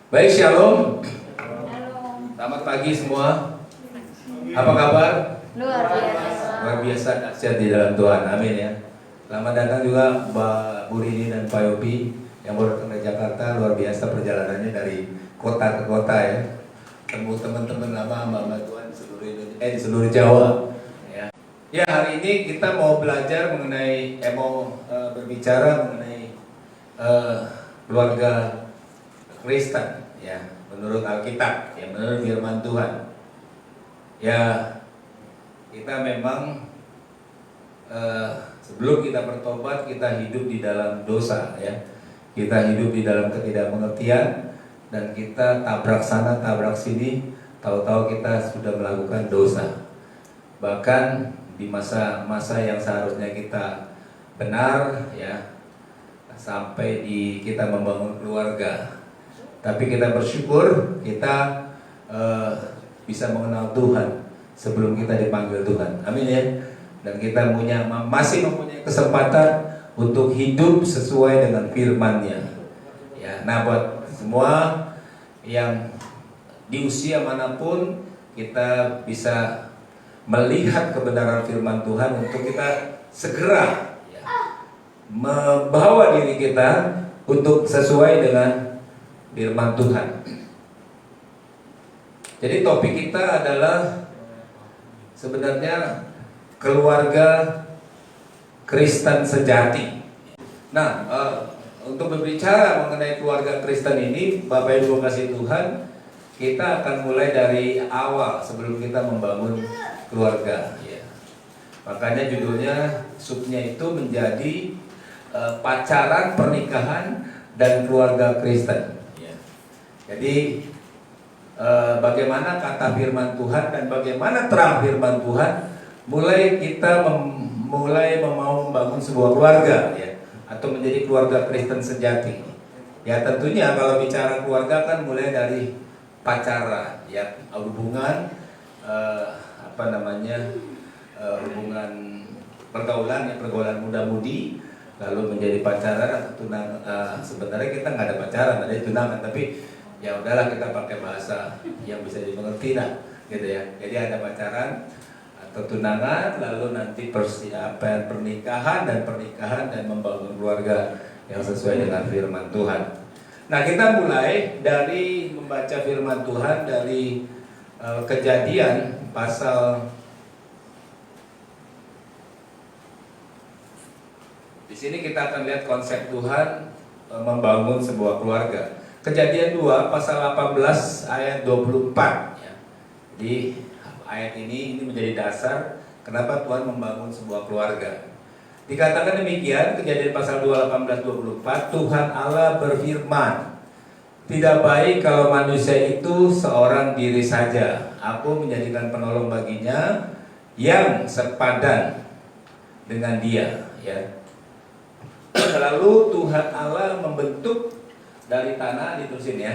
Baik, shalom. Halo. Selamat pagi semua. Apa kabar? Luar biasa. Luar biasa dahsyat di dalam Tuhan. Amin ya. Selamat datang juga Mbak Burini dan Pak Yopi yang baru datang dari Jakarta. Luar biasa perjalanannya dari kota ke kota ya. Temu teman-teman lama Mbak Tuhan di seluruh Jawa. Ya, hari ini kita mau belajar mengenai berbicara mengenai keluarga Kristen ya, menurut Alkitab ya, menurut firman Tuhan. Ya, kita memang sebelum kita bertobat kita hidup di dalam dosa ya. Kita hidup di dalam ketidakmengertian dan kita tabrak sana tabrak sini, tahu-tahu kita sudah melakukan dosa. Bahkan di masa-masa yang seharusnya kita benar ya, sampai kita membangun keluarga. Tapi kita bersyukur kita bisa mengenal Tuhan sebelum kita dipanggil Tuhan. Amin ya. Dan kita masih mempunyai kesempatan untuk hidup sesuai dengan firman-Nya. Ya, nah buat semua yang di usia manapun kita bisa melihat kebenaran firman Tuhan untuk kita segera ya, membawa diri kita untuk sesuai dengan firman Tuhan. Jadi topik kita adalah sebenarnya keluarga Kristen sejati. Nah, untuk berbicara mengenai keluarga Kristen ini, Bapak Ibu kasih Tuhan, kita akan mulai dari awal sebelum kita membangun keluarga. Ya. Makanya judulnya subnya itu menjadi pacaran, pernikahan, dan keluarga Kristen. Jadi bagaimana kata firman Tuhan dan bagaimana terang firman Tuhan mulai kita mulai mau membangun sebuah keluarga ya, atau menjadi keluarga Kristen sejati. Ya tentunya kalau bicara keluarga kan mulai dari pacaran ya, hubungan hubungan pergaulan ya, pergaulan muda-mudi, lalu menjadi pacaran atau tunangan. Sebenarnya kita nggak ada pacaran, ada tunangan, tapi ya udahlah kita pakai bahasa yang bisa dimengerti lah, gitu ya. Jadi ada pacaran atau tunangan, lalu nanti persiapan pernikahan dan membangun keluarga yang sesuai dengan firman Tuhan. Nah kita mulai dari membaca firman Tuhan dari Kejadian pasal. Di sini kita akan lihat konsep Tuhan membangun sebuah keluarga. Kejadian 2 pasal 18 ayat 24 ya. Jadi ayat ini menjadi dasar kenapa Tuhan membangun sebuah keluarga. Dikatakan demikian, Kejadian pasal 2 18-24, Tuhan Allah berfirman, tidak baik kalau manusia itu seorang diri saja. Aku menjadikan penolong baginya yang sepadan dengan dia ya. Lalu Tuhan Allah membentuk dari tanah, ditulisin ya,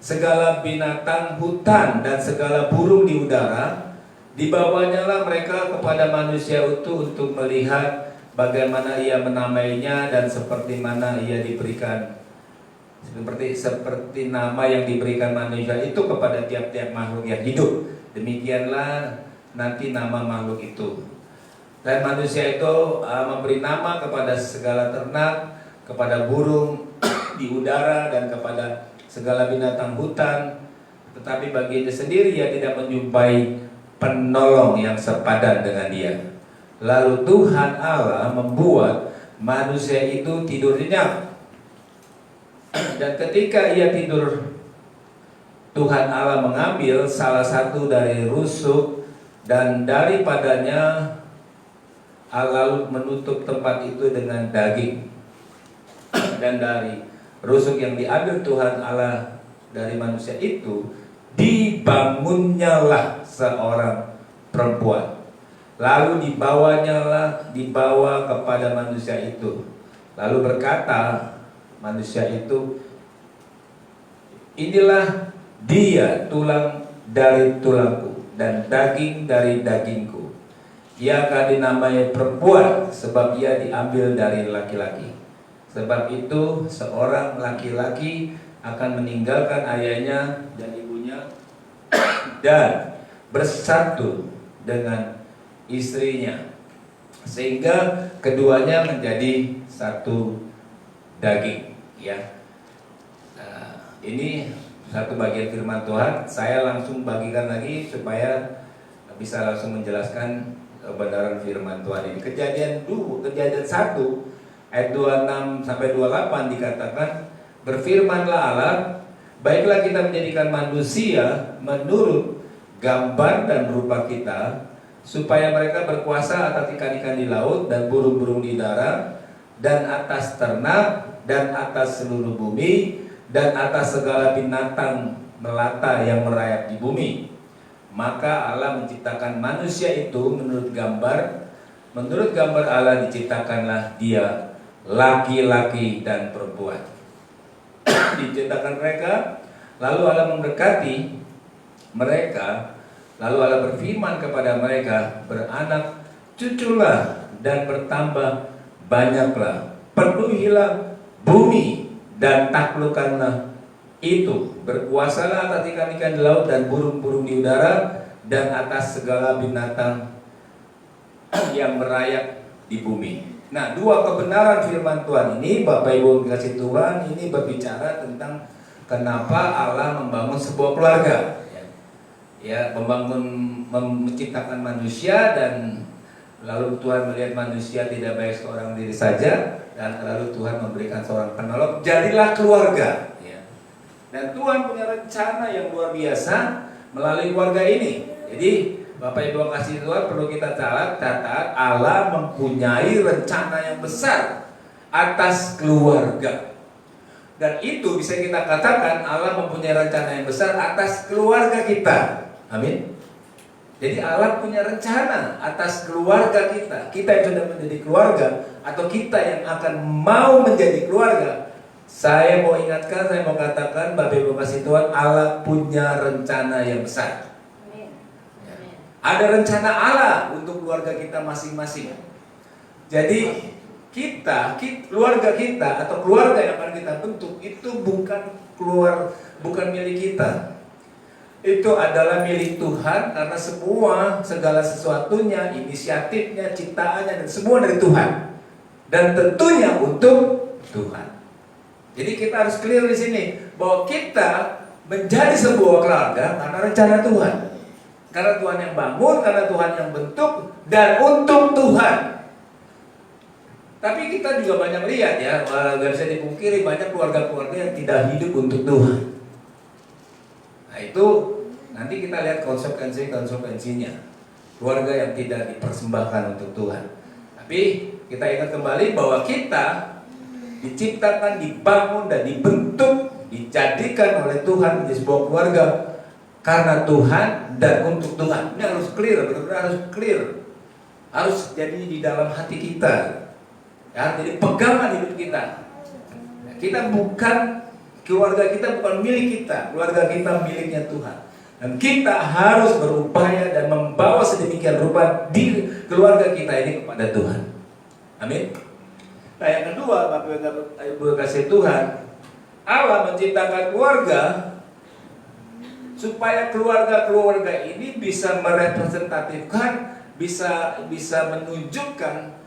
segala binatang hutan dan segala burung di udara, dibawanya lah mereka kepada manusia itu untuk melihat bagaimana ia menamainya dan seperti mana ia diberikan, seperti nama yang diberikan manusia itu kepada tiap-tiap makhluk yang hidup. Demikianlah nanti nama makhluk itu. Dan manusia itu memberi nama kepada segala ternak, kepada burung di udara dan kepada segala binatang hutan, tetapi baginya sendiri ia tidak menjumpai penolong yang sepadan dengan dia. Lalu Tuhan Allah membuat manusia itu tidur nyenyak. Dan ketika ia tidur, Tuhan Allah mengambil salah satu dari rusuk dan daripadanya lalu menutup tempat itu dengan daging. Dan dari rusuk yang diambil Tuhan Allah dari manusia itu, dibangunnyalah seorang perempuan. Lalu dibawa kepada manusia itu. Lalu berkata manusia itu, inilah dia, tulang dari tulangku dan daging dari dagingku. Ia akan dinamai perempuan sebab ia diambil dari laki-laki. Sebab itu seorang laki-laki akan meninggalkan ayahnya dan ibunya dan bersatu dengan istrinya, sehingga keduanya menjadi satu daging. Ya, ini satu bagian firman Tuhan. Saya langsung bagikan lagi supaya bisa langsung menjelaskan kebenaran firman Tuhan ini. Kejadian 1 ayat 26 sampai 28 dikatakan, berfirmanlah Allah, baiklah kita menjadikan manusia menurut gambar dan rupa kita, supaya mereka berkuasa atas ikan-ikan di laut dan burung-burung di darat dan atas ternak dan atas seluruh bumi dan atas segala binatang melata yang merayap di bumi. Maka Allah menciptakan manusia itu menurut gambar Allah diciptakanlah dia, laki-laki dan perempuan. Diciptakan mereka, lalu Allah memberkati mereka, lalu Allah berfirman kepada mereka, beranak cuculah dan bertambah banyaklah, penuhilah bumi dan taklukkanlah itu, berkuasalah atas ikan-ikan di laut dan burung-burung di udara dan atas segala binatang yang merayap di bumi. Nah, dua kebenaran firman Tuhan ini, Bapak Ibu kasih Tuhan, ini berbicara tentang kenapa Allah membangun sebuah keluarga. Ya, menciptakan manusia, dan lalu Tuhan melihat manusia tidak baik seorang diri saja, dan lalu Tuhan memberikan seorang penolong, jadilah keluarga. Dan Tuhan punya rencana yang luar biasa melalui keluarga ini. Jadi Bapak Ibu kasih Tuhan, perlu kita catat, Allah mempunyai rencana yang besar atas keluarga. Dan itu bisa kita katakan Allah mempunyai rencana yang besar atas keluarga kita. Amin. Jadi Allah punya rencana atas keluarga kita. Kita yang sudah menjadi keluarga, atau kita yang akan mau menjadi keluarga, saya mau ingatkan, saya mau katakan, Bapak Ibu kasih Tuhan, Allah punya rencana yang besar. Amin. Ya. Ada rencana Allah untuk keluarga kita masing-masing. Jadi keluarga kita atau keluarga yang akan kita bentuk itu bukan milik kita. Itu adalah milik Tuhan, karena segala sesuatunya, inisiatifnya, ciptaannya, dan semua dari Tuhan. Dan tentunya untuk Tuhan. Jadi kita harus clear di sini bahwa kita menjadi sebuah keluarga karena rencana Tuhan, karena Tuhan yang bangun, karena Tuhan yang bentuk, dan untuk Tuhan. Tapi kita juga banyak lihat ya, gak bisa dipungkiri banyak keluarga-keluarga yang tidak hidup untuk Tuhan. Nah itu nanti kita lihat konsekuensinya. Keluarga yang tidak dipersembahkan untuk Tuhan. Tapi kita ingat kembali bahwa kita diciptakan, dibangun, dan dibentuk, dijadikan oleh Tuhan menjadi sebuah keluarga karena Tuhan dan untuk Tuhan. Ini harus clear, benar-benar harus clear. Harus jadi di dalam hati kita. Ya, jadi pegangan hidup kita. Kita bukan, keluarga kita bukan milik kita, keluarga kita miliknya Tuhan. Dan kita harus berupaya dan membawa sedemikian rupa di keluarga kita ini kepada Tuhan. Amin. Nah, yang kedua, Bapak Ibu kasih Tuhan, Allah menciptakan keluarga supaya keluarga-keluarga ini bisa merepresentatifkan, bisa menunjukkan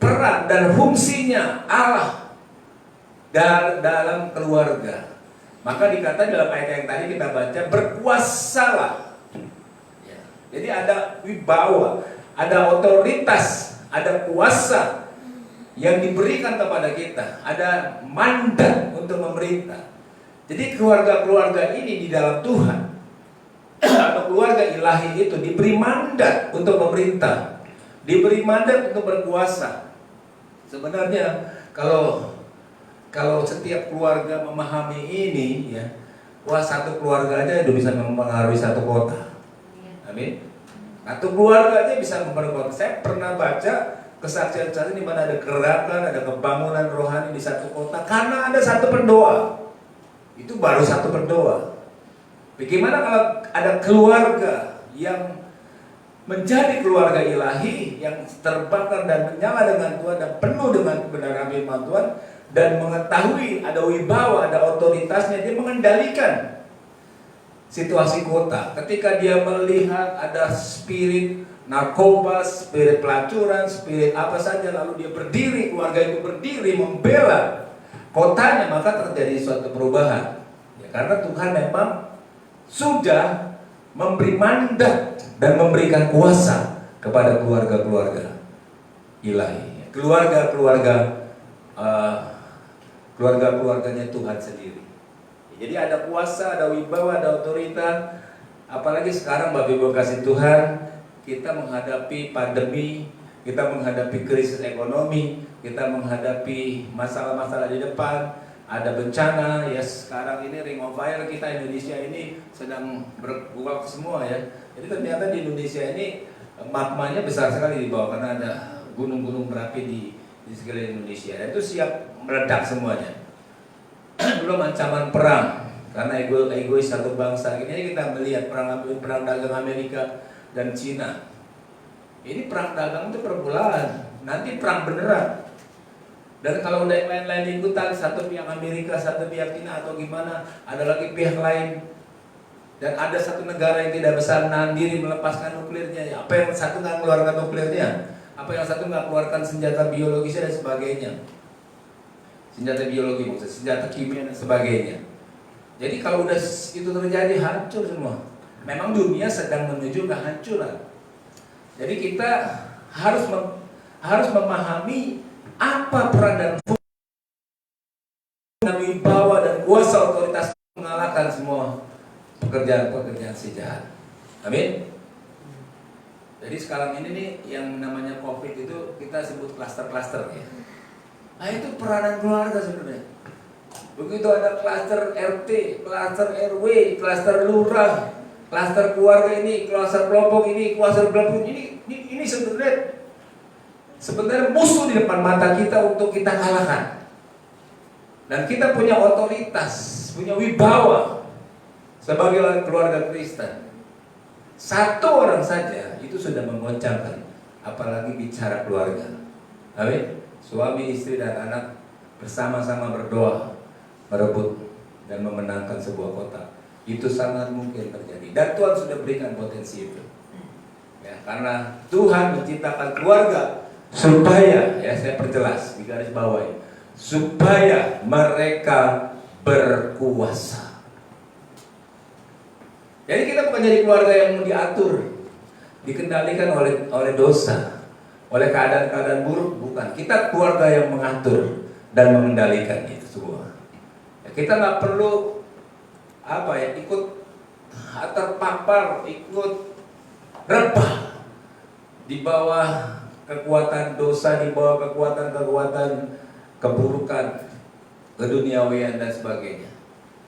peran dan fungsinya Allah dalam keluarga. Maka dikatakan dalam ayat yang tadi kita baca, berkuasalah. Ya. Jadi ada wibawa, ada otoritas, ada kuasa yang diberikan kepada kita, ada mandat untuk memerintah. Jadi keluarga-keluarga ini di dalam Tuhan atau keluarga ilahi itu diberi mandat untuk memerintah, diberi mandat untuk berkuasa. Sebenarnya kalau setiap keluarga memahami ini, ya, wah, satu keluarga aja udah bisa mempengaruhi satu kota. Amin. Satu keluarga aja bisa mempengaruhi. Saya pernah baca kesaksian-kesaksian di mana ada gerakan, ada kebangunan rohani di satu kota karena ada satu pendoa. Itu baru satu pendoa. Bagaimana kalau ada keluarga yang menjadi keluarga ilahi, yang terbakar dan menyala dengan Tuhan dan penuh dengan kebenaran firman Tuhan, dan mengetahui, ada wibawa, ada otoritasnya, dia mengendalikan situasi kota. Ketika dia melihat ada spirit narkoba, spirit pelacuran, spirit apa saja, lalu dia berdiri, keluarga itu berdiri membela kotanya, maka terjadi suatu perubahan. Ya, karena Tuhan memang sudah memberi mandat dan memberikan kuasa kepada keluarga-keluarga ilahi, keluarga-keluarganya Tuhan sendiri. Jadi ada kuasa, ada wibawa, ada otoritas. Apalagi sekarang Bapak Ibu kasih Tuhan, kita menghadapi pandemi, kita menghadapi krisis ekonomi, kita menghadapi masalah-masalah di depan, ada bencana. Ya sekarang ini Ring of Fire kita Indonesia ini sedang berkuak semua ya. Jadi ternyata di Indonesia ini magmanya besar sekali di bawah karena ada gunung-gunung berapi di sekeliling Indonesia. Dan itu siap meledak semuanya. Belum ancaman perang karena egois satu bangsa. Ini kita melihat perang dagang Amerika dan Cina. Ini perang dagang itu per bulan, nanti perang beneran. Dan kalau udah yang lain-lain ikutan, satu pihak Amerika, satu pihak Cina atau gimana, ada lagi pihak lain. Dan ada satu negara yang tidak bisa menahan diri melepaskan nuklirnya. Apa yang satu nggak keluarkan nuklirnya? Apa yang satu nggak keluarkan senjata biologisnya dan sebagainya? Senjata biologi maksudnya, senjata kimia dan sebagainya. Jadi kalau udah itu terjadi, hancur semua. Memang dunia sedang menuju kehancuran. Jadi kita harus memahami apa peran dan fungsi wibawa dan kuasa otoritas mengalahkan semua pekerjaan-pekerjaan si jahat. Amin. Jadi sekarang ini nih yang namanya COVID itu kita sebut klaster-klaster ya. Nah itu peranan keluarga sebenarnya. Begitu ada klaster RT, klaster RW, klaster lurah, klaster keluarga ini, klaster kelompok ini, klaster kelompok ini sebenarnya musuh di depan mata kita untuk kita kalahkan. Dan kita punya otoritas, punya wibawa sebagai keluarga Kristen. Satu orang saja itu sudah mengoncangkan, apalagi bicara keluarga. Amin. Suami, istri dan anak bersama-sama berdoa, merebut dan memenangkan sebuah kota. Itu sangat mungkin terjadi. Dan Tuhan sudah berikan potensi itu. Ya, karena Tuhan menciptakan keluarga supaya, ya saya perjelas di garis bawahi, supaya mereka berkuasa. Jadi kita bukan jadi keluarga yang diatur, dikendalikan oleh dosa, oleh keadaan-keadaan buruk, bukan. Kita keluarga yang mengatur dan mengendalikan itu semua. Ya, kita nggak perlu ikut terpapar, ikut rebah di bawah kekuatan dosa, di bawah kekuatan keburukan, keduniawian dan sebagainya.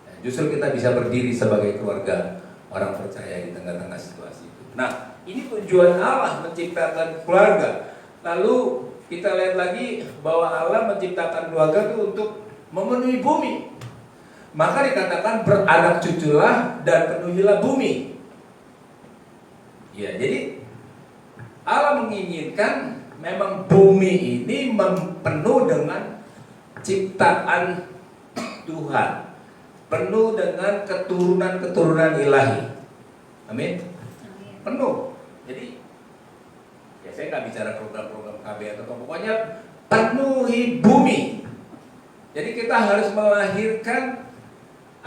Ya, justru kita bisa berdiri sebagai keluarga orang percaya di tengah-tengah situasi itu. Nah, ini tujuan Allah menciptakan keluarga. Lalu kita lihat lagi bahwa Allah menciptakan keluarga itu untuk memenuhi bumi. Maka dikatakan beranak cuculah dan penuhilah bumi. Ya, jadi Allah menginginkan memang bumi ini penuh dengan ciptaan Tuhan, penuh dengan keturunan-keturunan ilahi. Amin. Penuh. Jadi ya saya nggak bicara program-program KB atau pokoknya penuhi bumi. Jadi kita harus melahirkan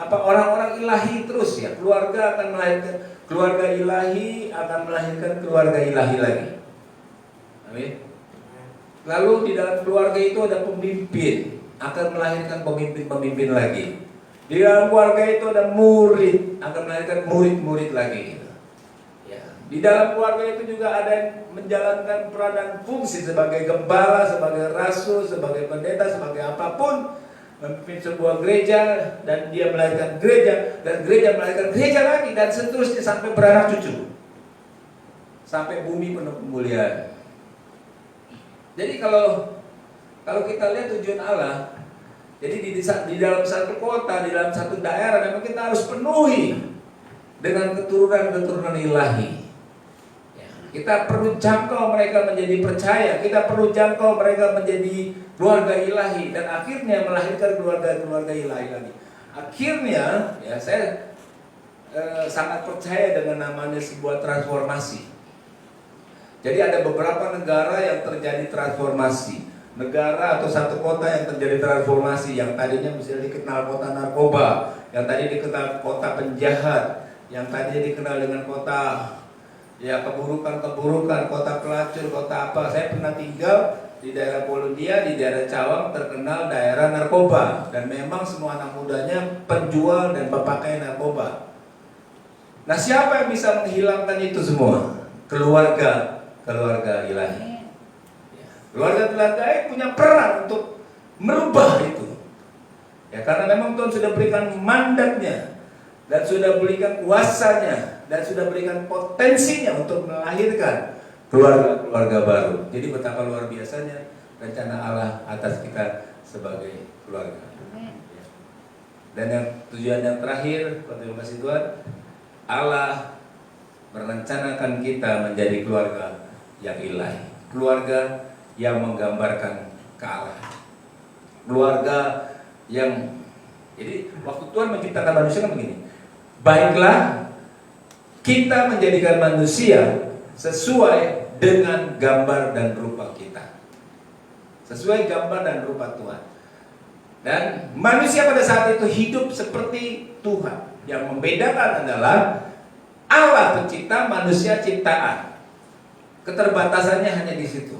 orang-orang ilahi terus ya. Keluarga akan melahirkan keluarga ilahi, akan melahirkan keluarga ilahi lagi. Amin. Lalu di dalam keluarga itu ada pemimpin, akan melahirkan pemimpin-pemimpin lagi. Di dalam keluarga itu ada murid, akan melahirkan murid-murid lagi. Ya. Di dalam keluarga itu juga ada yang menjalankan peranan fungsi sebagai gembala, sebagai rasul, sebagai pendeta, sebagai apapun. Memimpin sebuah gereja dan dia melahirkan gereja dan gereja melahirkan gereja lagi dan seterusnya sampai beranak cucu, sampai bumi penuh kemuliaan. Jadi kalau kita lihat tujuan Allah, jadi di dalam satu kota, di dalam satu daerah memang kita harus penuhi dengan keturunan-keturunan ilahi. Ya, kita perlu jangkau mereka menjadi percaya, kita perlu jangkau mereka menjadi keluarga ilahi, dan akhirnya melahirkan keluarga ilahi lagi. Akhirnya ya saya sangat percaya dengan namanya sebuah transformasi. Jadi ada beberapa negara yang terjadi transformasi, negara atau satu kota yang terjadi transformasi, yang tadinya misalnya dikenal kota narkoba, yang tadi dikenal kota penjahat, yang tadinya dikenal dengan kota ya keburukan, kota pelacur, kota apa. Saya pernah tinggal di daerah Poludia, di daerah Cawang, terkenal daerah narkoba, dan memang semua anak mudanya penjual dan pemakai narkoba. Nah, siapa yang bisa menghilangkan itu semua? Keluarga ilahi. Keluarga ilahi punya peran untuk merubah itu. Ya, karena memang Tuhan sudah berikan mandatnya, dan sudah berikan kuasanya, dan sudah berikan potensinya untuk melahirkan keluarga baru. Jadi betapa luar biasanya rencana Allah atas kita sebagai keluarga. Dan yang tujuan yang terakhir, terima kasih Tuhan, Allah merencanakan kita menjadi keluarga yang ilahi, keluarga yang menggambarkan kealahan, keluarga yang, jadi waktu Tuhan menciptakan manusia kan begini, baiklah kita menjadikan manusia sesuai dengan gambar dan rupa kita, sesuai gambar dan rupa Tuhan. Dan manusia pada saat itu hidup seperti Tuhan. Yang membedakan adalah Allah pencipta, manusia ciptaan. Keterbatasannya hanya di situ.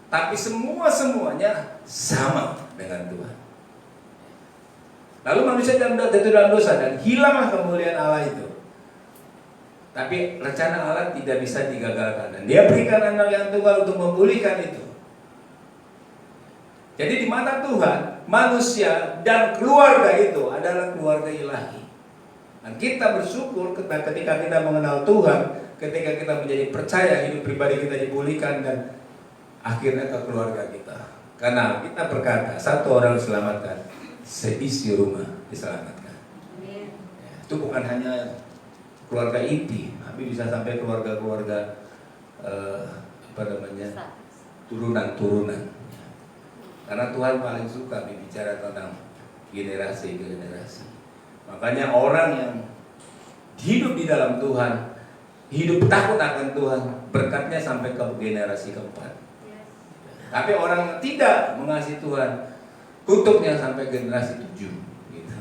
Tapi semuanya sama dengan Tuhan. Lalu manusia jatuh dalam dosa dan hilanglah kemuliaan Allah itu. Tapi rencana Allah tidak bisa digagalkan, dan Dia berikan anak yang tunggal untuk memulihkan itu. Jadi di mata Tuhan, manusia dan keluarga itu adalah keluarga ilahi. Dan kita bersyukur ketika kita mengenal Tuhan, ketika kita menjadi percaya, hidup pribadi kita dipulihkan, dan akhirnya ke keluarga kita. Karena kita berkata, satu orang diselamatkan, seisi rumah diselamatkan. Ya, itu bukan hanya keluarga inti, tapi bisa sampai keluarga-keluarga turunan-turunan. Karena Tuhan paling suka bicara tentang generasi ke generasi. Makanya orang yang hidup di dalam Tuhan, hidup takut akan Tuhan, berkatnya sampai ke generasi keempat. Tapi orang yang tidak mengasihi Tuhan, tutupnya sampai generasi 7 gitu.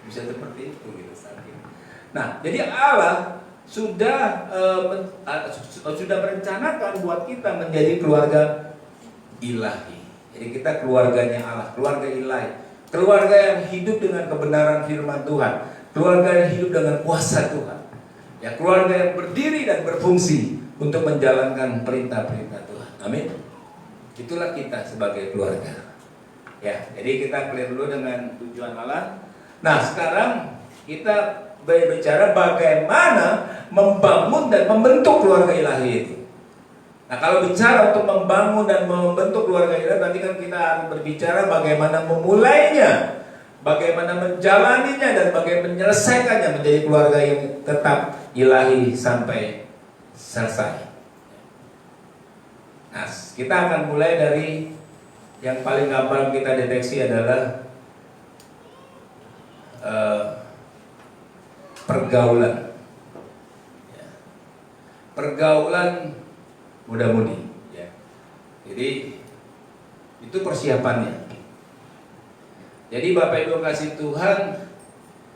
Bisa seperti itu gitu. Nah, jadi Allah sudah merencanakan buat kita menjadi keluarga ilahi. Jadi kita keluarganya Allah, keluarga ilahi, keluarga yang hidup dengan kebenaran firman Tuhan, keluarga yang hidup dengan kuasa Tuhan. Ya, keluarga yang berdiri dan berfungsi untuk menjalankan perintah-perintah Tuhan. Amin. Itulah kita sebagai keluarga. Ya, jadi kita clear dulu dengan tujuan Allah. Nah, sekarang kita berbicara bagaimana membangun dan membentuk keluarga ilahi itu. Nah, kalau bicara untuk membangun dan membentuk keluarga ilahi, nanti kan kita harus berbicara bagaimana memulainya, bagaimana menjalaninya, dan bagaimana menyelesaikannya menjadi keluarga yang tetap ilahi sampai selesai. Nah, kita akan mulai dari yang paling gampang kita deteksi adalah pergaulan. Pergaulan muda-mudi. Ya. Jadi itu persiapannya. Jadi Bapak Ibu kasih Tuhan,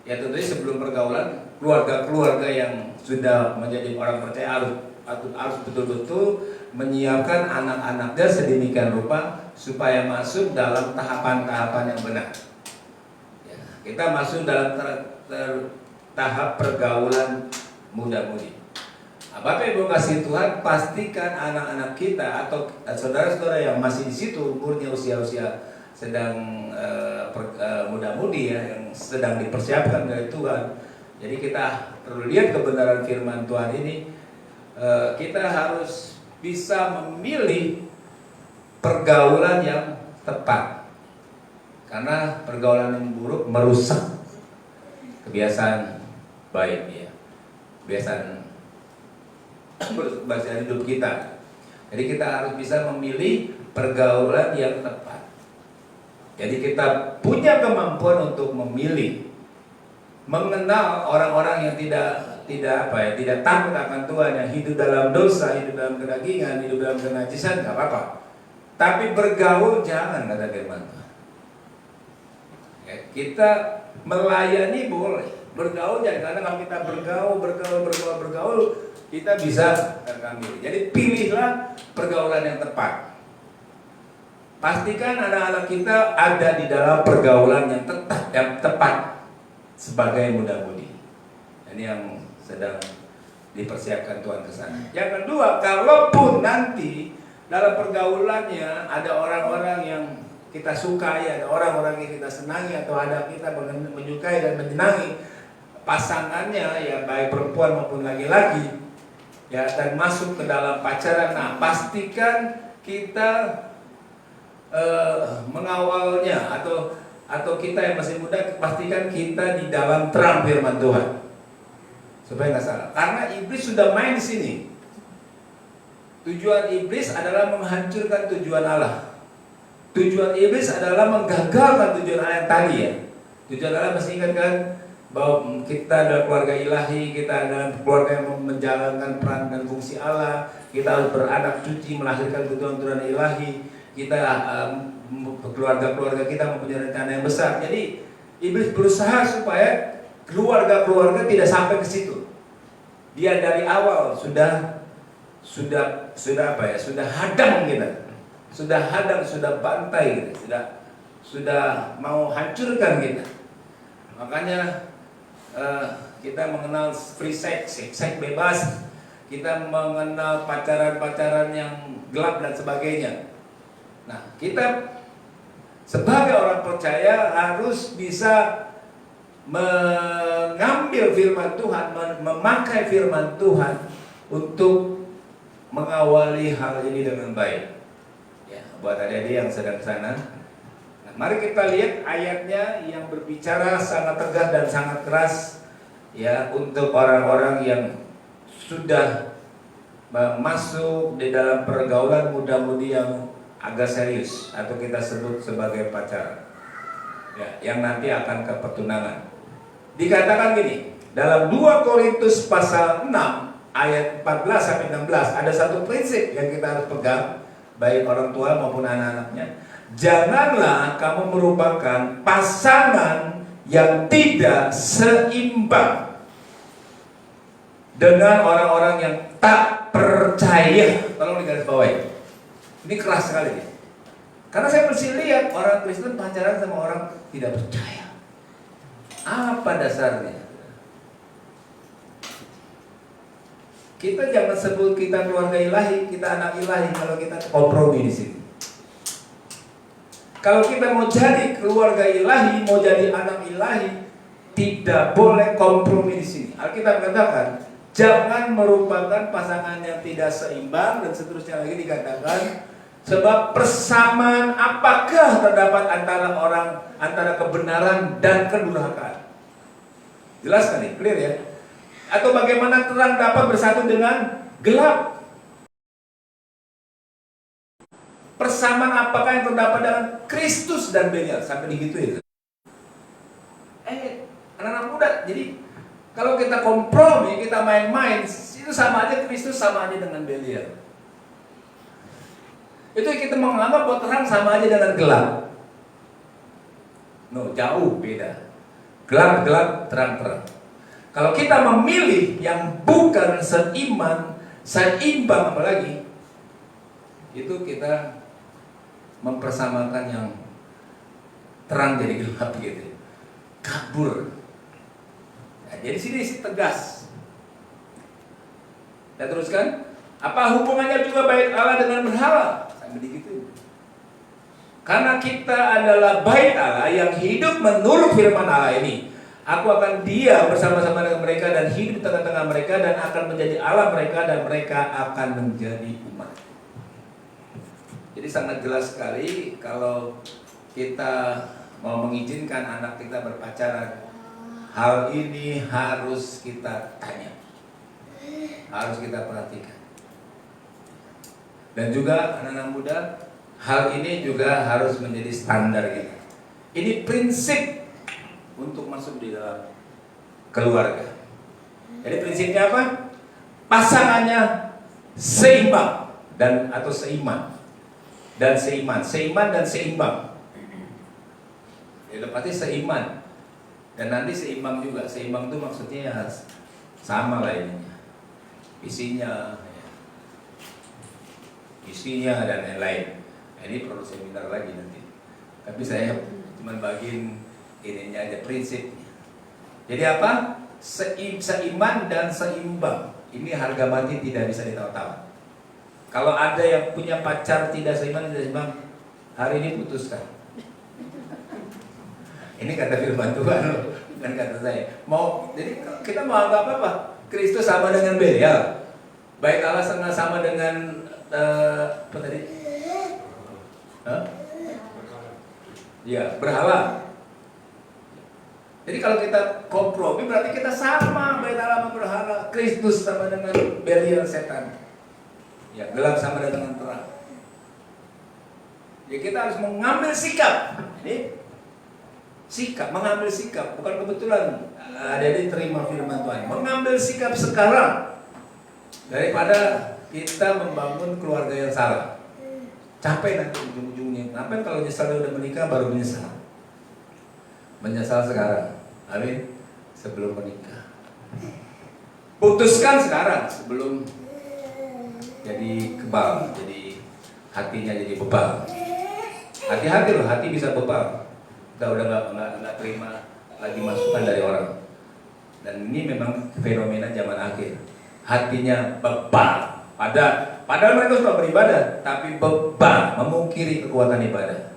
ya tentunya sebelum pergaulan, keluarga-keluarga yang sudah menjadi orang percaya harus betul-betul menyiapkan anak-anaknya sedemikian rupa supaya masuk dalam tahapan-tahapan yang benar. Ya, kita masuk dalam tahap pergaulan muda-mudi. Nah, Bapak Ibu kasih Tuhan, pastikan anak-anak kita atau saudara-saudara yang masih di situ umurnya usia-usia sedang muda-mudi, ya, yang sedang dipersiapkan dari Tuhan. Jadi kita perlu lihat kebenaran firman Tuhan ini. Kita harus bisa memilih pergaulan yang tepat, karena pergaulan yang buruk merusak kebiasaan baik, ya, kebiasaan hidup kita. Jadi kita harus bisa memilih pergaulan yang tepat. Jadi kita punya kemampuan untuk memilih, mengenal orang-orang yang tidak takut akan Tuhan, yang hidup dalam dosa, hidup dalam kedagingan, hidup dalam kenajisan, nggak apa-apa. Tapi bergaul jangan, kata firman Tuhan. Ya, kita melayani boleh, bergaul jangan. Karena kalau kita bergaul, kita bisa tergambil. Jadi pilihlah pergaulan yang tepat. Pastikan anak-anak kita ada di dalam pergaulan yang tepat sebagai muda-mudi. Ini yang sedang dipersiapkan Tuhan ke sana. Yang kedua, kalaupun nanti dalam pergaulannya ada orang-orang yang kita sukai, ada orang-orang yang kita senangi, atau ada kita menyukai dan menyenangi pasangannya, ya baik perempuan maupun laki-laki, ya, dan masuk ke dalam pacaran, nah pastikan kita mengawalnya, atau kita yang masih muda, pastikan kita di dalam terang firman Tuhan supaya nggak salah. Karena iblis sudah main di sini. Tujuan iblis adalah menghancurkan tujuan Allah. Tujuan iblis adalah menggagalkan tujuan Allah yang tadi, ya. Tujuan Allah, masih ingat kan, bahwa kita adalah keluarga ilahi, kita adalah keluarga yang menjalankan peran dan fungsi Allah. Kita harus beranak cuci, melahirkan keturunan ilahi. Kita keluarga-keluarga kita mempunyai rencana yang besar. Jadi iblis berusaha supaya keluarga-keluarga tidak sampai ke situ. Dia dari awal sudah hadang kita, sudah bantai kita, sudah mau hancurkan kita. Makanya kita mengenal free sex bebas, kita mengenal pacaran yang gelap dan sebagainya. Nah, kita sebagai orang percaya harus bisa mengambil firman Tuhan, memakai firman Tuhan untuk mengawali hal ini dengan baik. Ya, buat adik-adik yang sedang sana, nah, mari kita lihat ayatnya yang berbicara sangat tegas dan sangat keras, ya, untuk orang-orang yang sudah masuk di dalam pergaulan muda-mudi yang agak serius, atau kita sebut sebagai pacaran, ya, yang nanti akan ke pertunangan. Dikatakan gini, dalam 2 Korintus pasal 6 ayat 14 sampai 16 ada satu prinsip yang kita harus pegang, baik orang tua maupun anak-anaknya. Janganlah kamu merupakan pasangan yang tidak seimbang dengan orang-orang yang tak percaya. Tolong digarisbawahi. Ini keras sekali nih. Karena saya mesti lihat orang Kristen pacaran sama orang tidak percaya. Apa dasarnya? Kita jangan sebut kita keluarga ilahi, kita anak ilahi kalau kita kompromi di sini. Kalau kita mau jadi keluarga ilahi, mau jadi anak ilahi, tidak boleh kompromi di sini. Alkitab katakan, jangan merupakan pasangan yang tidak seimbang, dan seterusnya lagi dikatakan, sebab persamaan apakah terdapat antara kebenaran dan kedurhakaan? Jelas kan nih, clear ya? Atau bagaimana terang dapat bersatu dengan gelap? Persamaan apakah yang terdapat dengan Kristus dan Belial? Sampai digituin. Anak-anak muda, jadi kalau kita kompromi, kita main-main, itu sama aja Kristus sama aja dengan Belial. Itu kita menganggap bahwa terang sama aja dengan gelap. No, jauh beda. Gelap-gelap, terang-terang. Kalau kita memilih yang bukan seimbang apalagi, itu kita mempersamakan yang terang jadi gelap gitu. Kabur. Nah, jadi sini tegas. Dan teruskan, apa hubungannya juga baik Allah dengan berhala? Begitu. Karena kita adalah bait Allah yang hidup menurut firman Allah ini. Aku akan diam bersama-sama dengan mereka dan hidup di tengah-tengah mereka, dan akan menjadi Allah mereka, dan mereka akan menjadi umat. Jadi sangat jelas sekali kalau kita mau mengizinkan anak kita berpacaran, hal ini harus kita tanya, harus kita perhatikan. Dan juga anak-anak muda, hal ini juga harus menjadi standar kita. Ini prinsip untuk masuk di dalam keluarga. Jadi prinsipnya apa? Pasangannya seimbang dan atau seiman dan seiman dan seimbang. Itu pasti seiman dan nanti seimbang juga. Seimbang itu maksudnya ya sama lah ininya, isinya dan lain-lain. Nah, ini perlu seminar lagi nanti. Tapi saya cuma bagiin ininya aja, prinsipnya. Jadi apa? Seiman dan seimbang. Ini harga mati tidak bisa ditawar-tawar. Kalau ada yang punya pacar tidak seiman, tidak seimbang, hari ini putuskan. Ini kata firman Tuhan, bukan kata saya. Jadi kita mau anggap apa? Kristus sama dengan Belial. Baik Allah sama dengan apa tadi? Ya, berhala. Jadi kalau kita kompromi berarti kita sama, baik Allah sama berhala. Kristus sama dengan Belial setan. Ya, gelap sama dengan terang. Ya, kita harus mengambil sikap. Ini sikap, mengambil sikap, bukan kebetulan ada diterima firman Tuhan. Mengambil sikap sekarang daripada kita membangun keluarga yang salah. Capek nanti ujung-ujungnya. Ngapain kalau nyesal udah menikah baru menyesal? Menyesal sekarang, amin. Sebelum menikah. Putuskan sekarang sebelum jadi kebal, jadi hatinya jadi bebal. Hati-hati loh, hati bisa bebal. Kita udah nggak terima lagi masukan dari orang. Dan ini memang fenomena zaman akhir. Hatinya bebal. Padahal mereka sudah beribadah, tapi bebal, memungkiri kekuatan ibadah.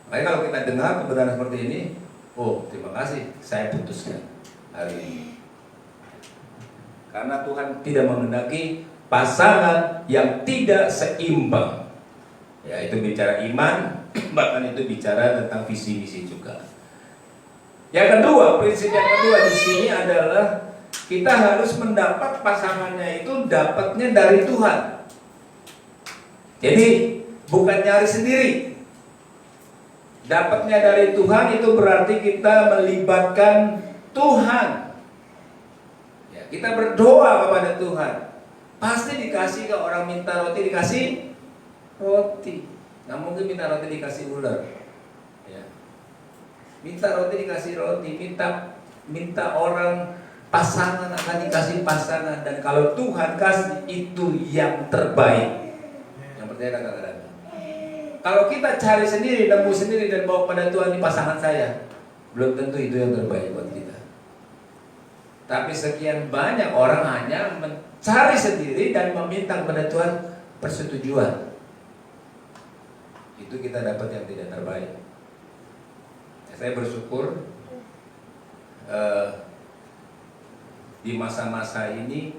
Makanya kalau kita dengar kebenaran seperti ini, oh terima kasih, saya putuskan hari ini. Karena Tuhan tidak menghendaki pasangan yang tidak seimbang. Ya, itu bicara iman, bahkan itu bicara tentang visi misi juga. Yang kedua, prinsip yang kedua di sini adalah kita harus mendapat pasangannya itu dapatnya dari Tuhan. Jadi bukan nyari sendiri. Dapatnya dari Tuhan itu berarti kita melibatkan Tuhan. Ya, kita berdoa kepada Tuhan. Pasti dikasih, ke orang minta roti dikasih roti. Nggak mungkin minta roti dikasih ular. Ya. Minta roti dikasih roti. Minta orang pasangan akan dikasih pasangan. Dan kalau Tuhan kasih itu yang terbaik. Yang percaya kata-kata. Kalau kita cari sendiri, nemu sendiri dan bawa pada Tuhan di pasangan saya, belum tentu itu yang terbaik buat kita. Tapi sekian banyak orang hanya mencari sendiri dan meminta kepada Tuhan persetujuan. Itu kita dapat yang tidak terbaik. Saya bersyukur di masa-masa ini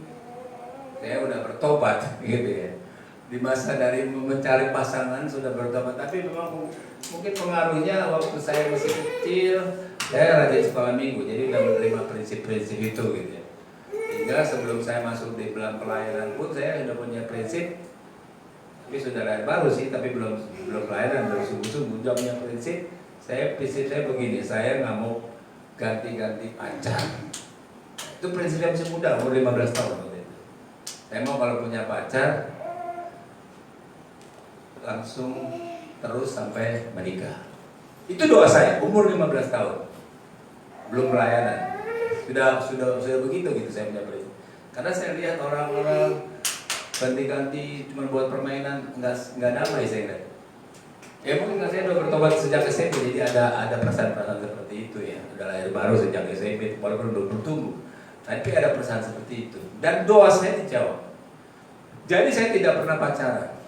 saya udah bertobat, gitu ya. Di masa dari mencari pasangan sudah bertobat, tapi memang mungkin pengaruhnya waktu saya masih kecil, saya rajin sekolah minggu, jadi udah menerima prinsip-prinsip itu, gitu ya. Sehingga sebelum saya masuk di dalam pelayanan pun saya sudah punya prinsip. Tapi sudah lahir baru sih, tapi belum pelayanan, belum sungguh-sungguh. Sudah punya prinsip saya begini, saya nggak mau ganti-ganti pacar. Itu prinsipnya masih muda, umur 15 tahun. Saya mau kalau punya pacar langsung terus sampai menikah. Itu doa saya, umur 15 tahun. Belum pelayanan. Sudah begitu gitu saya punya prinsip. Karena saya lihat orang-orang ganti-ganti cuma buat permainan, nggak damai saya lihat. Ya mungkin saya udah bertobat sejak SMP, jadi ada perasaan-perasaan seperti itu ya. Udah lahir baru sejak SMP, walaupun belum bertumbuh, tapi ada perasaan seperti itu. Dan doa saya dijawab. Jadi saya tidak pernah pacaran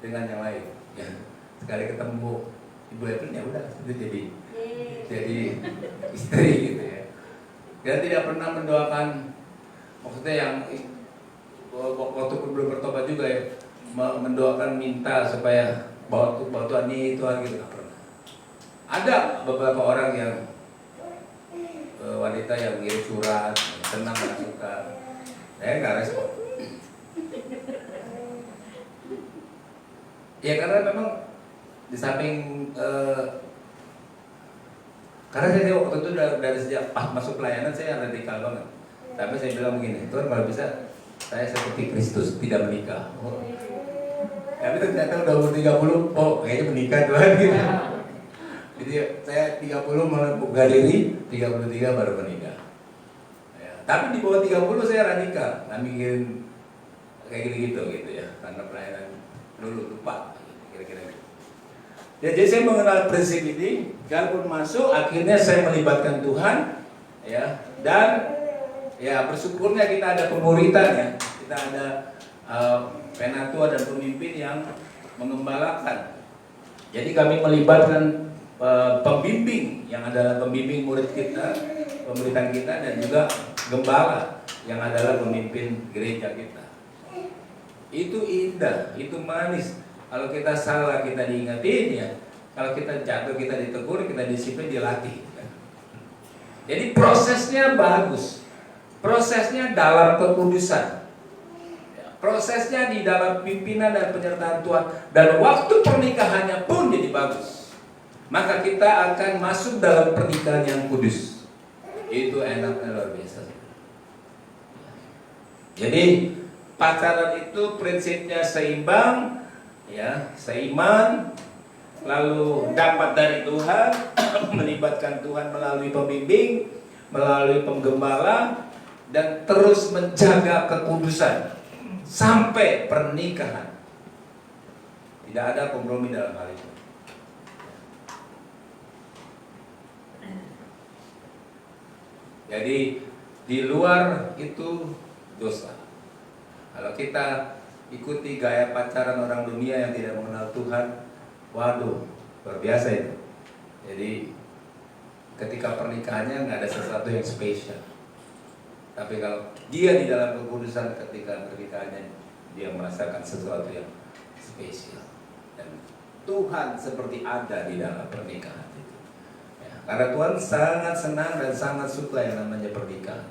dengan yang lain. Ya, sekali ketemu Ibu Evelyn ya udah itu jadi istri gitu ya. Dan tidak pernah mendoakan, maksudnya yang waktu pun belum bertobat juga ya, mendoakan minta supaya bawa Tuhan ini Tuhan gitu, nggak pernah. Ada beberapa orang yang wanita yang ngirim surat, senang nggak suka, saya nggak respon. Ya karena memang di samping Karena saya waktu itu dari sejak pas masuk pelayanan saya radikal banget. Tapi saya bilang begini, Tuhan kalau bisa saya seperti Kristus, tidak menikah. Oh. Tapi ternyata udah umur 30, oh kayaknya menikah Tuhan gitu. Jadi saya 30 membuka diri, 33 baru menikah. Ya, tapi di bawah 30 saya radikal, nggak mikirin kayak gitu ya, karena pelayanan dulu lupa, kira-kira gitu. Ya, jadi saya mengenal prinsip ini, kalaupun masuk, akhirnya saya melibatkan Tuhan, ya, dan ya bersyukurnya kita ada pemuritan ya, kita ada penatua dan pemimpin yang mengembalakan. Jadi kami melibatkan pembimbing yang adalah pembimbing murid kita, pemuritan kita, dan juga gembala yang adalah pemimpin gereja kita. Itu indah, itu manis. Kalau kita salah kita diingetin ya, kalau kita jatuh kita ditegur, kita disiplin, dilatih. Jadi prosesnya bagus, prosesnya dalam kekudusan, prosesnya di dalam pimpinan dan penyertaan Tuhan, dan waktu pernikahannya pun jadi bagus. Maka kita akan masuk dalam pernikahan yang kudus. Itu enaknya luar biasa. Jadi pacaran itu prinsipnya seimbang, ya, seiman, lalu dapat dari Tuhan, melibatkan Tuhan melalui pembimbing, melalui penggembala, dan terus menjaga kekudusan sampai pernikahan. Tidak ada kompromi dalam hal itu. Jadi di luar itu dosa. Kalau kita ikuti gaya pacaran orang dunia yang tidak mengenal Tuhan, waduh, luar biasa itu. Jadi ketika pernikahannya nggak ada sesuatu yang spesial. Tapi kalau dia di dalam kekudusan ketika pernikahannya, dia merasakan sesuatu yang spesial. Dan Tuhan seperti ada di dalam pernikahan itu. Ya, karena Tuhan sangat senang dan sangat suka yang namanya pernikahan.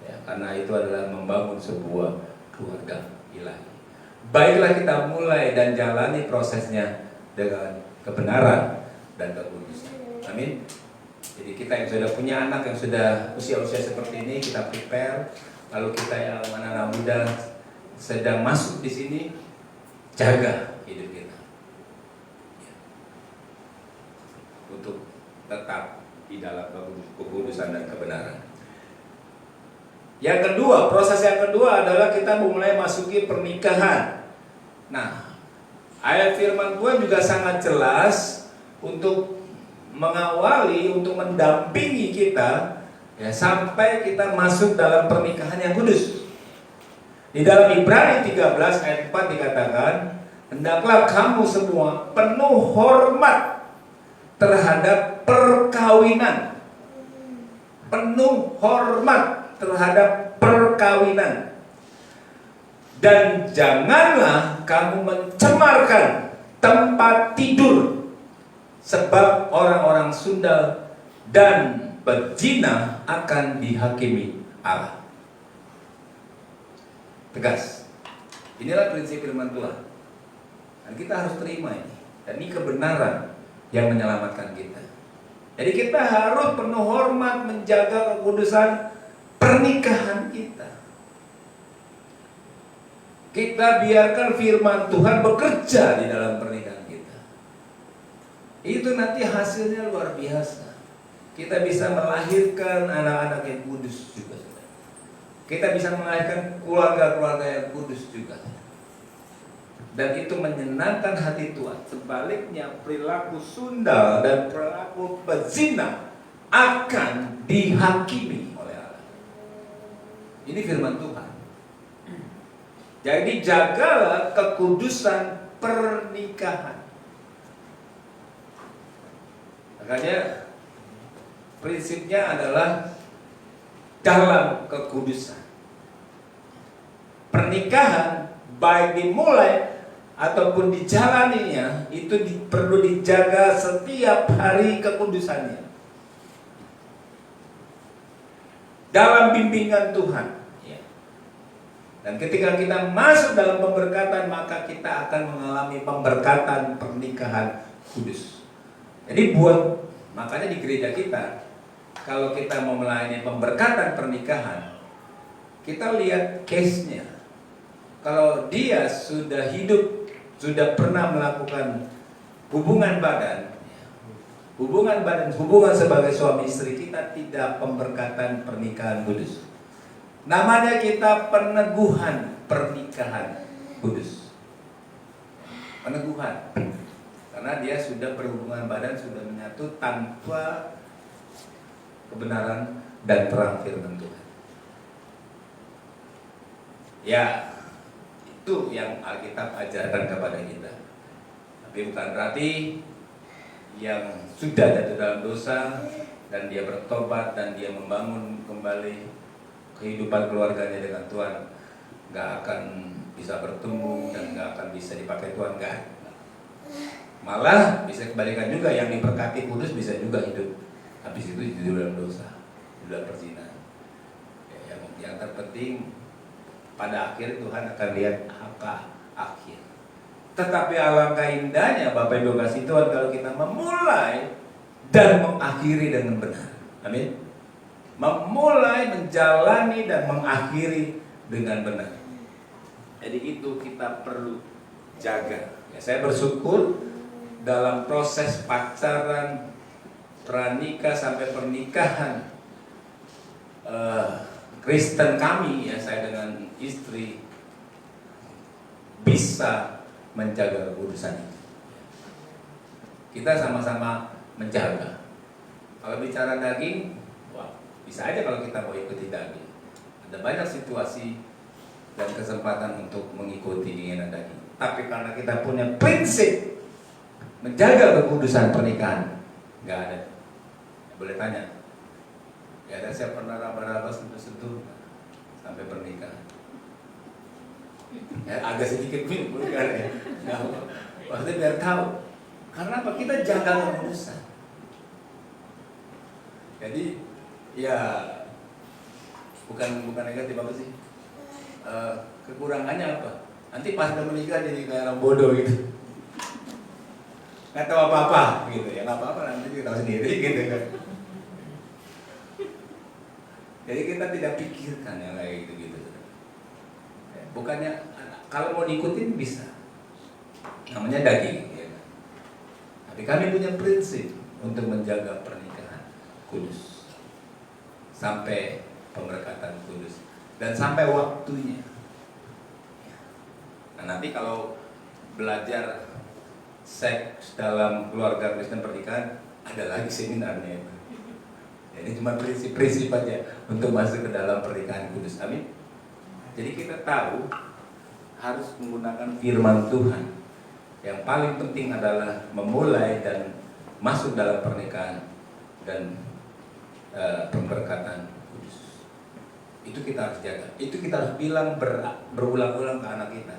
Ya, karena itu adalah membangun sebuah keluarga ilahi. Baiklah kita mulai dan jalani prosesnya dengan kebenaran dan kekudusan. Amin. Jadi kita yang sudah punya anak yang sudah usia-usia seperti ini, kita prepare. Lalu kita yang anak-anak muda sedang masuk di sini, jaga hidup kita untuk tetap di dalam kekudusan dan kebenaran. Yang kedua, proses yang kedua adalah kita mulai masuki pernikahan. Nah, ayat firman Tuhan juga sangat jelas untuk mengawali, untuk mendampingi kita ya, sampai kita masuk dalam pernikahan yang kudus. Di dalam Ibrani 13 ayat 4 dikatakan, hendaklah kamu semua penuh hormat terhadap perkawinan. Penuh hormat terhadap perkawinan. Dan janganlah kamu mencemarkan tempat tidur, sebab orang-orang sundal dan berzina akan dihakimi Allah. Tegas. Inilah prinsip firman Tuhan. Dan kita harus terima ini. Dan ini kebenaran yang menyelamatkan kita. Jadi kita harus penuh hormat menjaga kekudusan pernikahan kita. Kita biarkan firman Tuhan bekerja di dalam pernikahan kita. Itu nanti hasilnya luar biasa. Kita bisa melahirkan anak-anak yang kudus juga. Kita bisa melahirkan keluarga-keluarga yang kudus juga. Dan itu menyenangkan hati Tuhan. Sebaliknya perilaku sundal dan perilaku pezina akan dihakimi oleh Allah. Ini firman Tuhan. Jadi jagalah kekudusan pernikahan. Makanya prinsipnya adalah dalam kekudusan. Pernikahan baik dimulai ataupun dijalaninya itu perlu dijaga setiap hari kekudusannya. Dalam bimbingan Tuhan. Dan ketika kita masuk dalam pemberkatan, maka kita akan mengalami pemberkatan pernikahan kudus. Jadi buat Makanya di gereja kita, kalau kita mau melayani pemberkatan pernikahan, kita lihat case-nya. Kalau dia sudah hidup, sudah pernah melakukan hubungan badan, hubungan sebagai suami istri, kita tidak pemberkatan pernikahan kudus. Namanya kita peneguhan pernikahan kudus. Peneguhan. Karena dia sudah berhubungan badan, sudah menyatu tanpa kebenaran dan terang firman Tuhan. Ya, itu yang Alkitab ajarkan kepada kita. Tapi bukan berarti yang sudah jatuh dalam dosa dan dia bertobat dan dia membangun kembali kehidupan keluarganya dengan Tuhan, nggak akan bisa bertumbuh dan nggak akan bisa dipakai Tuhan, nggak. Malah bisa kebalikan juga, yang diberkati kudus bisa juga hidup habis itu di dalam dosa, di dalam perzinahan. Yang terpenting pada akhir Tuhan akan lihat apa akhir. Tetapi alangkah indahnya Bapak Ibu kasih Tuhan kalau kita memulai dan mengakhiri dengan benar. Amin. Memulai, menjalani dan mengakhiri dengan benar. Jadi itu kita perlu jaga. Ya, saya bersyukur dalam proses pacaran, pranikah sampai pernikahan Kristen kami, ya saya dengan istri bisa menjaga kekudusan itu. Kita sama-sama menjaga. Kalau bicara daging, wah, bisa aja kalau kita mau ikuti daging. Ada banyak situasi dan kesempatan untuk mengikuti keinginan daging. Tapi karena kita punya prinsip menjaga kekudusan pernikahan, nggak ada. Boleh tanya, ya ada siapa pernah raba-raba sentuh-sentuh sampai pernikahan? Ya, agak sedikit vulgar ya. Nah, maksudnya biar tahu. Karena apa? Kita jaga kekudusan. Jadi ya bukan negatif apa sih? Kekurangannya apa? Nanti pas udah menikah jadi kayak orang bodoh gitu. Nggak tahu apa-apa gitu ya, nggak apa-apa, nanti kita tahu sendiri gitu kan. Jadi kita tidak pikirkan yang kayak gitu-gitu. Bukannya kalau mau diikutin bisa, namanya daging ya. Tapi kami punya prinsip untuk menjaga pernikahan kudus sampai pemberkatan kudus dan sampai waktunya. Nah, nanti kalau belajar seks dalam keluarga Kristen pernikahan, ada lagi seminarnya itu. Jadi cuma prinsip-prinsip aja untuk masuk ke dalam pernikahan kudus. Amin. Jadi kita tahu harus menggunakan firman Tuhan. Yang paling penting adalah memulai dan masuk dalam pernikahan dan pemberkatan kudus. Itu kita harus jaga. Itu kita harus bilang berulang-ulang ke anak kita.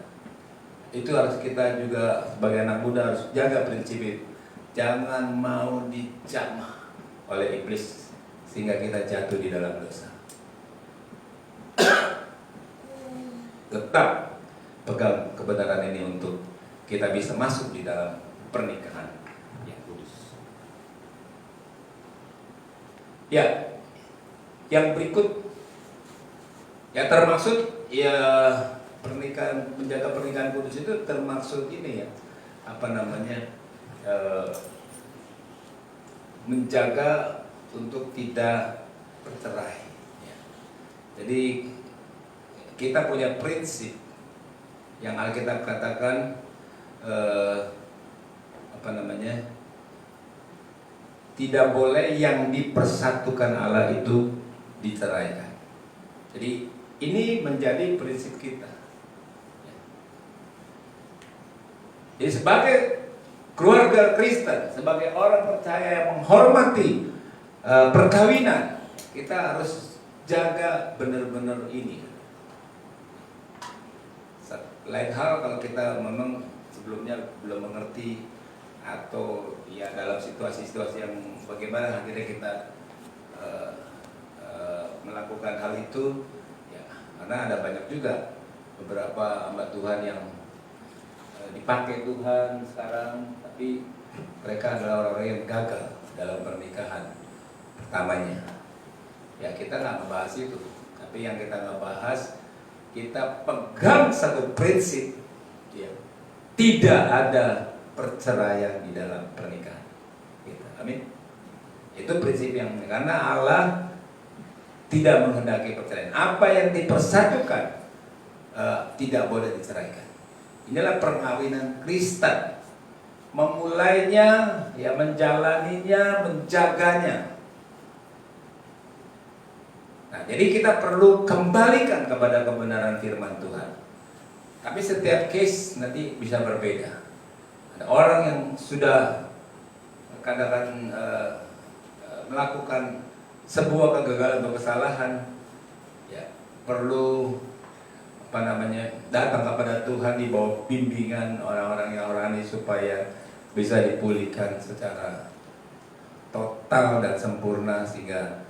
Itu harus kita juga sebagai anak muda harus jaga prinsip itu. Jangan mau dijamah oleh iblis sehingga kita jatuh di dalam dosa. Tetap pegang kebenaran ini untuk kita bisa masuk di dalam pernikahan yang kudus. Ya, yang berikut ya termaksud ya pernikahan, menjaga pernikahan kudus itu termaksud ini ya, apa namanya, menjaga untuk tidak bercerai. Ya. Jadi kita punya prinsip yang Alkitab katakan apa namanya, tidak boleh yang dipersatukan Allah itu diceraikan. Jadi ini menjadi prinsip kita. Jadi sebagai keluarga Kristen, sebagai orang percaya yang menghormati perkawinan, kita harus jaga benar-benar ini. Lain hal kalau kita memang sebelumnya belum mengerti atau ya dalam situasi-situasi yang bagaimana akhirnya kita melakukan hal itu, ya karena ada banyak juga beberapa hamba Tuhan yang dipakai Tuhan sekarang, tapi mereka adalah orang-orang yang gagal dalam pernikahan pertamanya. Ya kita nggak ngebahas itu, tapi yang kita ngebahas, kita pegang satu prinsip, ya, tidak ada perceraian di dalam pernikahan. Gitu. Amin. Itu prinsip yang, karena Allah tidak menghendaki perceraian. Apa yang dipersatukan tidak boleh diceraikan. Inilah perkawinan Kristen. Memulainya, ya, menjalaninya, menjaganya. Nah, jadi kita perlu kembalikan kepada kebenaran firman Tuhan. Tapi setiap case nanti bisa berbeda. Ada orang yang sudah kadang-kadang melakukan sebuah kegagalan atau kesalahan, ya, perlu datang kepada Tuhan di bawah bimbingan orang-orang yang rohani supaya bisa dipulihkan secara total dan sempurna sehingga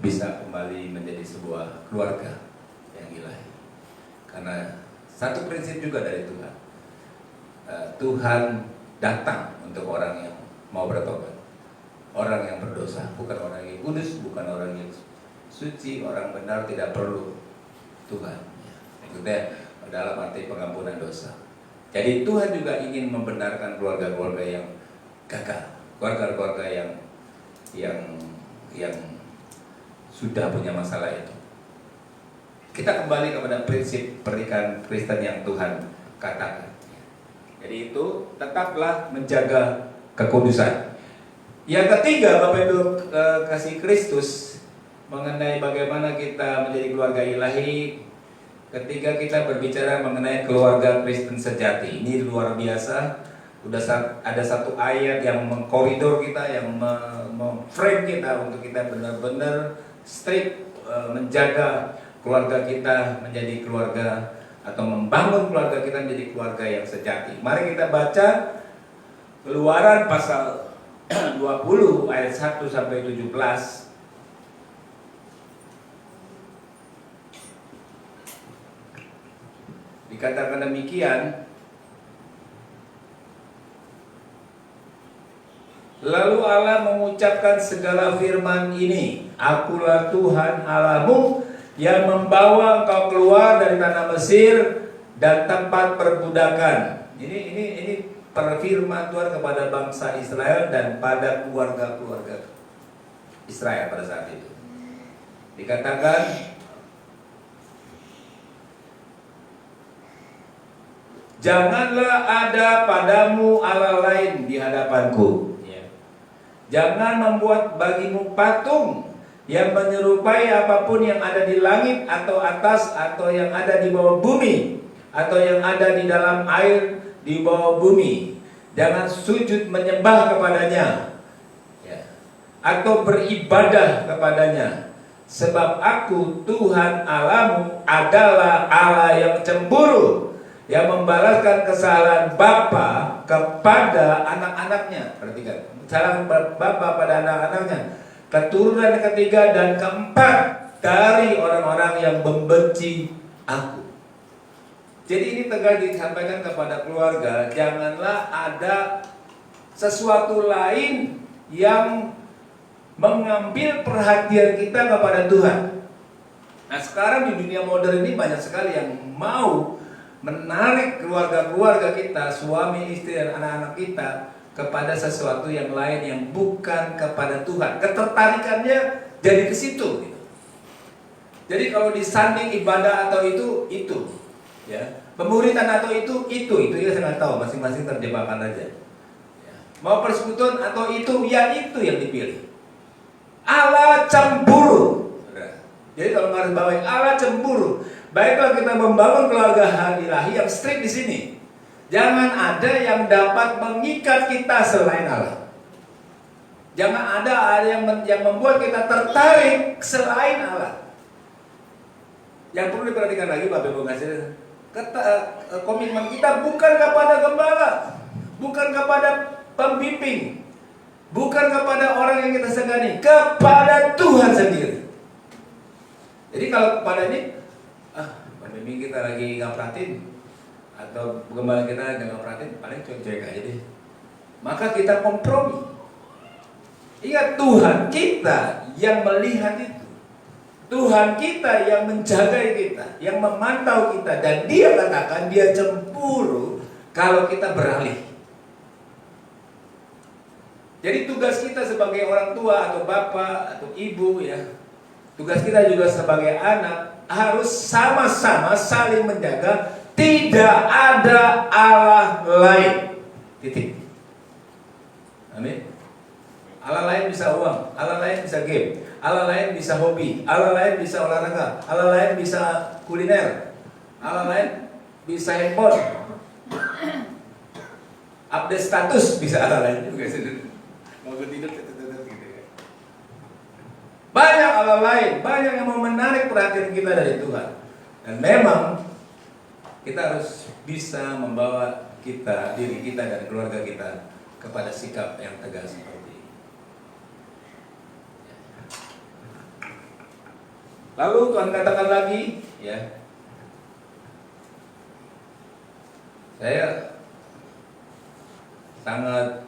bisa kembali menjadi sebuah keluarga yang ilahi. Karena satu prinsip juga dari Tuhan, Tuhan datang untuk orang yang mau bertobat, orang yang berdosa, bukan orang yang kudus, bukan orang yang suci. Orang benar tidak perlu Tuhan. Maksudnya dalam arti pengampunan dosa. Jadi Tuhan juga ingin membenarkan keluarga-keluarga yang gagal, keluarga-keluarga yang sudah punya masalah itu. Kita kembali kepada prinsip pernikahan Kristen yang Tuhan katakan. Jadi itu tetaplah menjaga kekudusan. Yang ketiga, Bapak Ibu kasih Kristus, mengenai bagaimana kita menjadi keluarga ilahi. Ketika kita berbicara mengenai keluarga Kristen sejati, ini luar biasa. Udah ada satu ayat yang mengkoridor kita, yang frame kita untuk kita benar-benar strict menjaga keluarga kita menjadi keluarga, atau membangun keluarga kita menjadi keluarga yang sejati. Mari kita baca Keluaran pasal 20 ayat 1 sampai 17. Dikatakan demikian, lalu Allah mengucapkan segala firman ini, Akulah Tuhan Allahmu yang membawa engkau keluar dari tanah Mesir dan tempat perbudakan. Ini firman Tuhan kepada bangsa Israel dan pada keluarga-keluarga Israel pada saat itu. Dikatakan, janganlah ada padamu Allah lain di hadapanku. Jangan membuat bagimu patung yang menyerupai apapun yang ada di langit atau atas, atau yang ada di bawah bumi, atau yang ada di dalam air di bawah bumi. Jangan sujud menyembah kepadanya, atau beribadah kepadanya. Sebab aku Tuhan Allahmu adalah Allah yang cemburu, yang membalaskan kesalahan bapa kepada anak-anaknya. Perhatikan, kesalahan bapa pada anak-anaknya, keturunan ketiga dan keempat dari orang-orang yang membenci aku. Jadi ini tegas disampaikan kepada keluarga, janganlah ada sesuatu lain yang mengambil perhatian kita kepada Tuhan. Nah, sekarang di dunia modern ini banyak sekali yang mau menarik keluarga-keluarga kita, suami, istri, dan anak-anak kita kepada sesuatu yang lain yang bukan kepada Tuhan. Ketertarikannya jadi ke situ. Gitu. Jadi kalau disanding ibadah atau itu, ya, pemuritan atau itu ya saya nggak tahu, masing-masing terjebakkan aja. Ya. Mau persekutuan atau itu, ya itu yang dipilih. Allah cemburu. Jadi kalau garis bawahi, Allah cemburu. Baiklah kita membangun keluarga ilahi yang strict di sini. Jangan ada yang dapat mengikat kita selain Allah. Jangan ada yang membuat kita tertarik selain Allah. Yang perlu diperhatikan lagi, Bapak Ibu kasih, komitmen kita bukan kepada gembala, bukan kepada pembimbing, bukan kepada orang yang kita segani, kepada Tuhan sendiri. Jadi kalau kepada ini, pembimbing kita lagi nggak perhatiin, atau gembala kita nggak perhatiin, paling cuek-cuek aja deh. Maka kita kompromi. Ingat, Tuhan kita yang melihat itu. Tuhan kita yang menjaga kita, yang memantau kita, dan Dia katakan Dia cemburu kalau kita beralih. Jadi tugas kita sebagai orang tua atau bapak atau ibu ya, tugas kita juga sebagai anak harus sama-sama saling menjaga. Tidak ada Allah lain. Titik. Amin. Allah lain bisa uang, Allah lain bisa game, Allah lain bisa hobi, Allah lain bisa olahraga, Allah lain bisa kuliner, Allah lain bisa handphone, update status bisa Allah lain juga. Mau tidur gitu ya. Banyak Allah lain, banyak yang mau menarik perhatian kita dari Tuhan. Dan memang kita harus bisa membawa diri kita dan keluarga kita kepada sikap yang tegas seperti ini. Lalu Tuhan katakan lagi, ya, saya sangat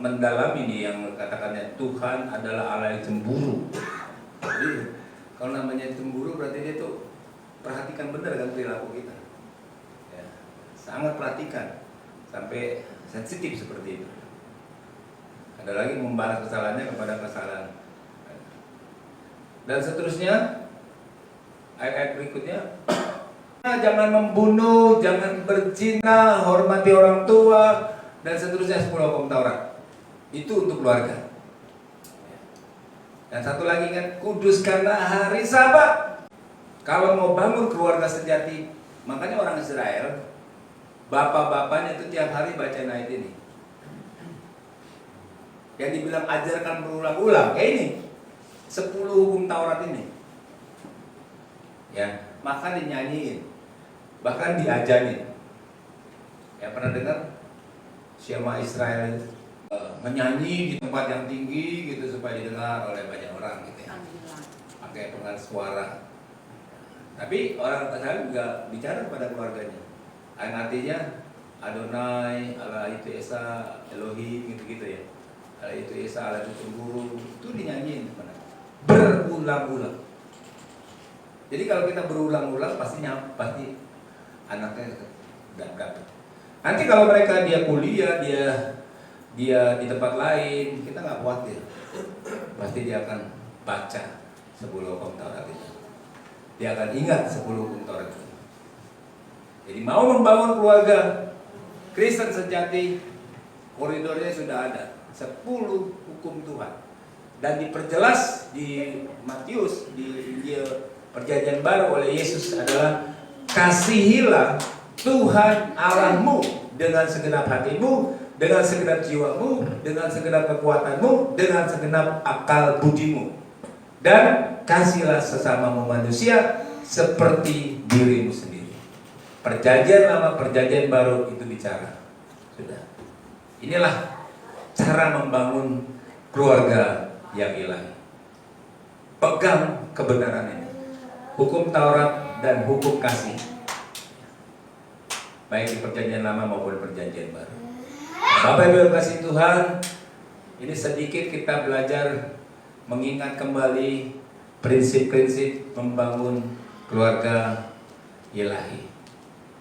mendalami nih yang katakannya Tuhan adalah Allah yang cemburu. Jadi kalau namanya cemburu berarti dia tuh perhatikan benar kan perilaku kita, ya, sangat perhatikan sampai sensitif seperti itu. Ada lagi membalas kesalahannya kepada kesalahan. Dan seterusnya, ayat-ayat berikutnya, jangan membunuh, jangan berzina, hormati orang tua, dan seterusnya 10 hukum Taurat. Itu untuk keluarga. Dan satu lagi kan, kuduskanlah hari Sabat. Kalau mau bangun keluarga sejati, makanya orang Israel, bapak-bapaknya itu tiap hari baca ayat ini. Yang dibilang ajarkan berulang-ulang, kayak ini. 10 hukum Taurat ini, ya, maka dinyanyiin, bahkan diajarin. Ya, pernah dengar Syema Israel menyanyi di tempat yang tinggi gitu supaya didengar oleh banyak orang gitu ya, pakai pengaras suara. Tapi orang Israel juga bicara kepada keluarganya. Artinya Adonai, Allah itu Esa, Elohim gitu-gitu ya. Allah itu Esa, Allah itu cemburu, itu dinyanyiin sebenarnya. Berulang-ulang. Jadi kalau kita berulang-ulang pasti anaknya dapat. Nanti kalau mereka dia kuliah, dia di tempat lain, kita nggak khawatir. Pasti dia akan baca 10 hukum Taurat itu. Dia akan ingat 10 hukum Taurat itu. Jadi mau membangun keluarga Kristen sejati, koridornya sudah ada 10 hukum Tuhan. Dan diperjelas di Matius, di Injil Perjanjian Baru oleh Yesus adalah kasihilah Tuhan Allahmu dengan segenap hatimu, dengan segenap jiwamu, dengan segenap kekuatanmu, dengan segenap akal budimu, dan kasihlah sesamamu manusia seperti dirimu sendiri. Perjanjian Lama, Perjanjian Baru itu bicara. Sudah. Inilah cara membangun keluarga yang ilahi. Pegang kebenaran ini, hukum Taurat dan hukum kasih, baik di Perjanjian Lama maupun Perjanjian Baru. Bapak Ibu kasih Tuhan, ini sedikit kita belajar mengingat kembali prinsip-prinsip membangun keluarga ilahi.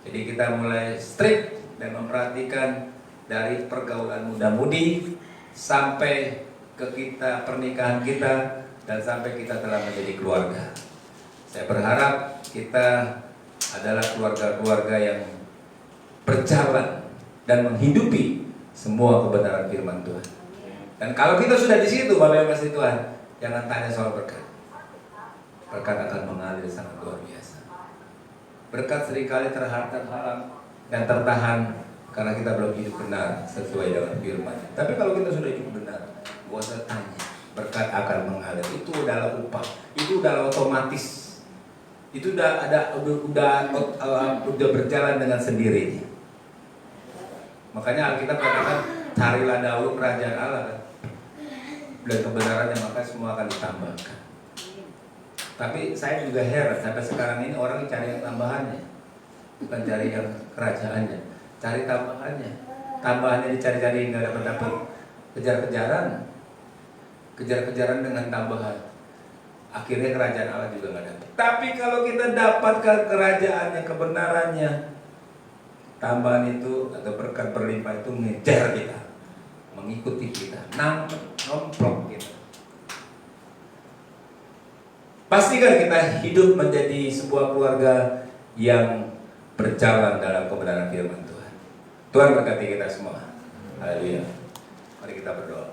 Jadi kita mulai strict dan memperhatikan dari pergaulan muda-mudi sampai ke kita pernikahan kita dan sampai kita telah menjadi keluarga. Saya berharap kita adalah keluarga-keluarga yang berjalan dan menghidupi semua kebenaran firman Tuhan. Dan kalau kita sudah di situ, Bapak Ibu kasih Tuhan, jangan tanya soal berkat. Berkat akan mengalir sangat luar biasa. Berkat seringkali terhalang dan tertahan karena kita belum hidup benar sesuai dengan firman. Tapi kalau kita sudah hidup benar, gak usah tanya, berkat akan mengalir. Itu adalah upah, itu adalah otomatis. Itu udah berjalan dengan sendirinya. Makanya Alkitab katakan, carilah dahulu kerajaan Allah kan? Dan kebenarannya, maka semua akan ditambahkan. Tapi saya juga heran sampai sekarang ini orang cari yang tambahannya, bukan cari yang kerajaannya, cari tambahannya. Tambahannya dicari-cari nggak dapat, kejar-kejaran, kejar-kejaran dengan tambahan. Akhirnya kerajaan Allah juga nggak dapat. Tapi kalau kita dapatkan kerajaannya, kebenarannya, tambahan itu atau berkat berlimpah itu mengejar kita, mengikuti kita, nomplok kita. Pastikan kita hidup menjadi sebuah keluarga yang berjalan dalam kebenaran firman Tuhan. Tuhan berkati kita semua. Haleluya. Mari kita berdoa.